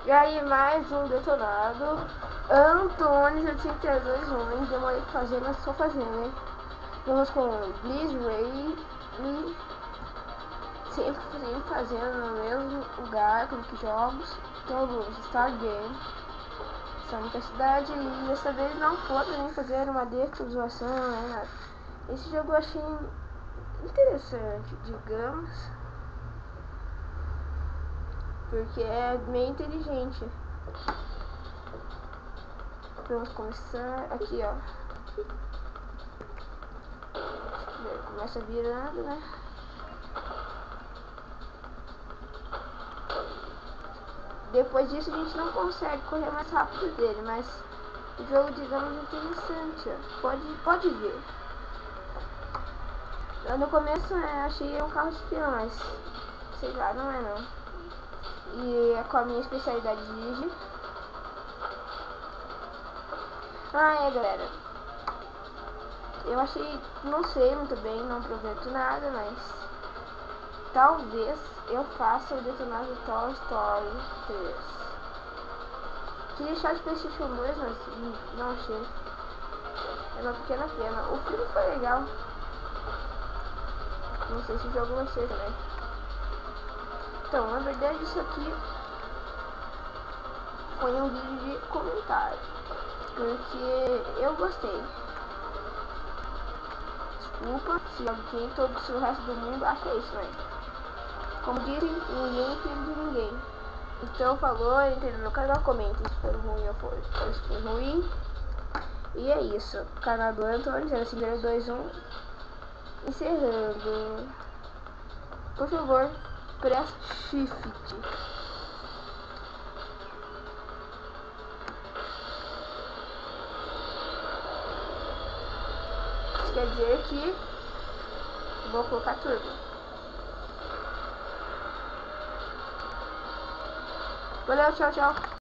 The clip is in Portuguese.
E aí, mais um detonado. Antônio, eu tinha que ter dois ruins, demorei pra fazer, mas estou fazendo, né? Vamos com Blizz Ray, sempre fazendo no mesmo lugar, como que jogos. Então vamos Star Game, essa única cidade, e dessa vez não pode nem fazer uma desatualização, né? Nada. Esse jogo eu achei interessante, digamos, porque é meio inteligente. Vamos começar aqui, ó. Começa virando, né? Depois disso a gente não consegue correr mais rápido dele, mas o jogo, digamos, é interessante, ó. Pode ver. Eu no começo achei um carro de espião, mas sei lá, não é não. E é com a minha especialidade de dirigir. Ah, é, galera. Eu achei, não sei muito bem, não prometo nada, mas talvez eu faça o detonado Toy Story 3. Queria deixar de PlayStation 2, mas não achei. É uma pequena pena. O filme foi legal. Não sei se o jogo vai ser também. Então, na verdade isso aqui foi um vídeo de comentário, porque eu gostei. Desculpa se alguém, se o resto do mundo acha isso, né? Como dizem, ninguém é filho de ninguém. Então falou, entre no meu canal, comenta se for ruim ou se for ruim. E é isso. Canal do Antônio, 05021. Encerrando. Por favor, press shift. Isso quer dizer que vou colocar turbo. Valeu, tchau, tchau.